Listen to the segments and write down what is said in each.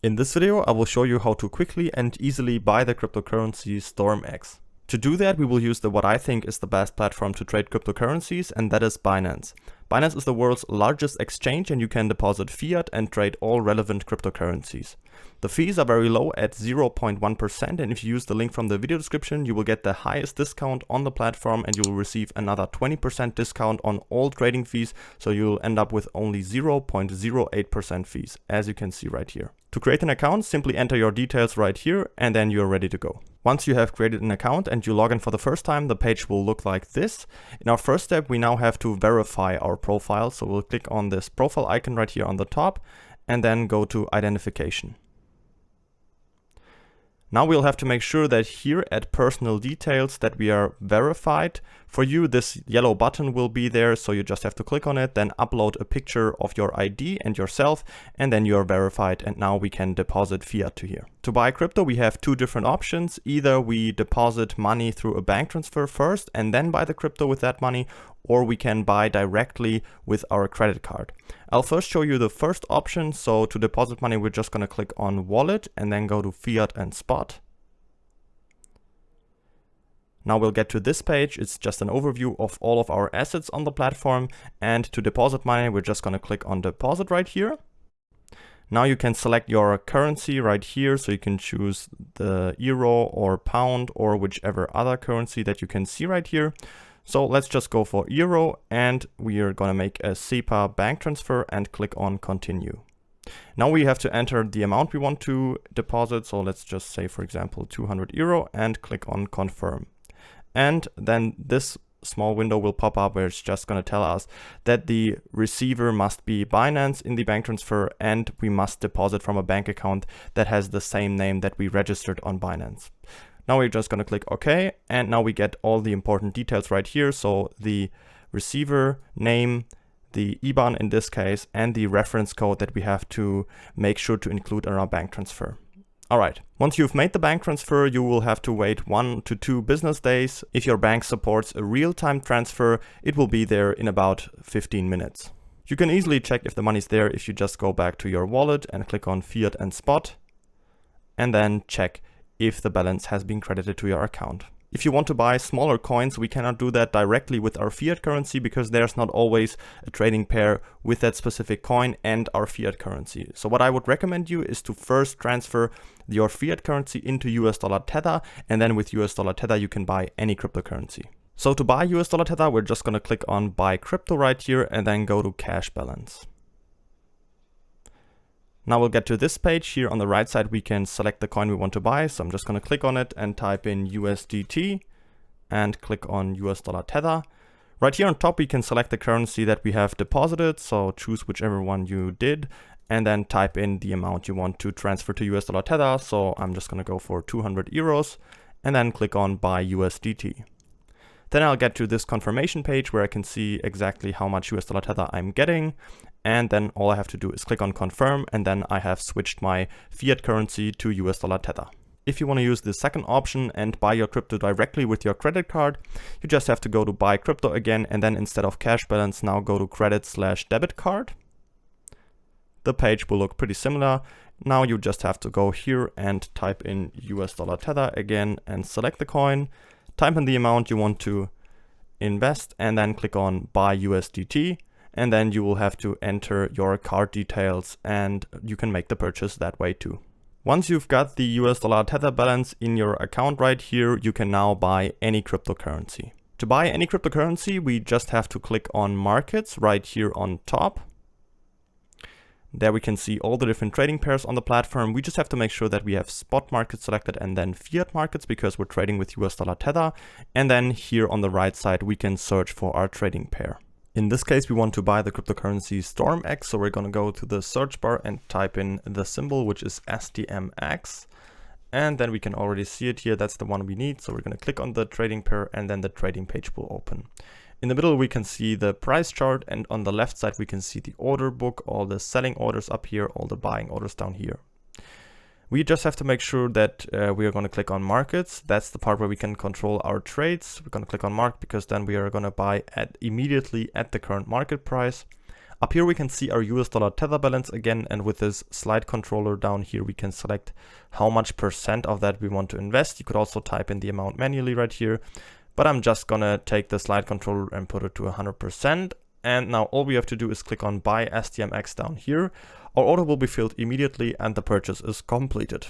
In this video, I will show you how to quickly and easily buy the cryptocurrency StormX. To do that, we will use what I think is the best platform to trade cryptocurrencies, and that is Binance. Binance is the world's largest exchange, and you can deposit fiat and trade all relevant cryptocurrencies. The fees are very low at 0.1%, and if you use the link from the video description, you will get the highest discount on the platform, and you will receive another 20% discount on all trading fees, so you'll end up with only 0.08% fees, as you can see right here. To create an account, simply enter your details right here, and then you're ready to go. Once you have created an account and you log in for the first time, the page will look like this. In our first step, we now have to verify our profile, so we'll click on this profile icon right here on the top, and then go to identification. Now we'll have to make sure that here at personal details that we are verified. For you, this yellow button will be there, so you just have to click on it, then upload a picture of your ID and yourself, and then you're verified, and now we can deposit fiat to here. To buy crypto, we have two different options. Either we deposit money through a bank transfer first and then buy the crypto with that money, or we can buy directly with our credit card. I'll first show you the first option. So to deposit money, we're just going to click on wallet and then go to fiat and spot. Now we'll get to this page. It's just an overview of all of our assets on the platform. And to deposit money, we're just going to click on deposit right here. Now you can select your currency right here. So you can choose the euro or pound or whichever other currency that you can see right here. So let's just go for euro, and we are going to make a SEPA bank transfer and click on continue. Now we have to enter the amount we want to deposit. So let's just say, for example, 200 euro and click on confirm. And then this small window will pop up where it's just going to tell us that the receiver must be Binance in the bank transfer, and we must deposit from a bank account that has the same name that we registered on Binance. Now we're just going to click OK, and now we get all the important details right here. So the receiver name, the IBAN in this case, and the reference code that we have to make sure to include in our bank transfer. All right, once you've made the bank transfer, you will have to wait 1 to 2 business days. If your bank supports a real-time transfer, it will be there in about 15 minutes. You can easily check if the money's there if you just go back to your wallet and click on fiat and spot, and then check if the balance has been credited to your account. If you want to buy smaller coins, we cannot do that directly with our fiat currency because there's not always a trading pair with that specific coin and our fiat currency. So what I would recommend you is to first transfer your fiat currency into US dollar Tether, and then with US dollar Tether you can buy any cryptocurrency. So to buy US dollar Tether, we're just going to click on buy crypto right here and then go to cash balance. Now we'll get to this page. Here on the right side, we can select the coin we want to buy. So I'm just going to click on it and type in USDT and click on US dollar Tether. Right here on top, we can select the currency that we have deposited. So choose whichever one you did and then type in the amount you want to transfer to US dollar Tether. So I'm just going to go for 200 euros and then click on buy USDT. Then I'll get to this confirmation page where I can see exactly how much US dollar Tether I'm getting. And then all I have to do is click on confirm, and then I have switched my fiat currency to US dollar Tether. If you want to use the second option and buy your crypto directly with your credit card, you just have to go to buy crypto again, and then instead of cash balance, now go to credit/debit card. The page will look pretty similar. Now you just have to go here and type in US dollar Tether again and select the coin, type in the amount you want to invest, and then click on buy USDT. And then you will have to enter your card details, and you can make the purchase that way too. Once you've got the US dollar Tether balance in your account right here, you can now buy any cryptocurrency. To buy any cryptocurrency, we just have to click on markets right here on top. There we can see all the different trading pairs on the platform. We just have to make sure that we have spot markets selected and then fiat markets because we're trading with US dollar Tether. And then here on the right side, we can search for our trading pair. In this case, we want to buy the cryptocurrency StormX, so we're going to go to the search bar and type in the symbol, which is STMX. And then we can already see it here. That's the one we need. So we're going to click on the trading pair, and then the trading page will open. In the middle, we can see the price chart, and on the left side, we can see the order book, all the selling orders up here, all the buying orders down here. We just have to make sure that we are going to click on markets. That's the part where we can control our trades. We're going to click on market because then we are going to buy immediately at the current market price. Up here we can see our US dollar Tether balance again, and with this slide controller down here we can select how much percent of that we want to invest. You could also type in the amount manually right here, but I'm just gonna take the slide controller and put it to 100%. And now all we have to do is click on buy STMX down here. Our order will be filled immediately and the purchase is completed.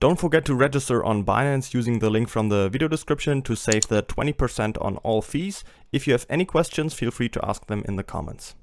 Don't forget to register on Binance using the link from the video description to save the 20% on all fees. If you have any questions, feel free to ask them in the comments.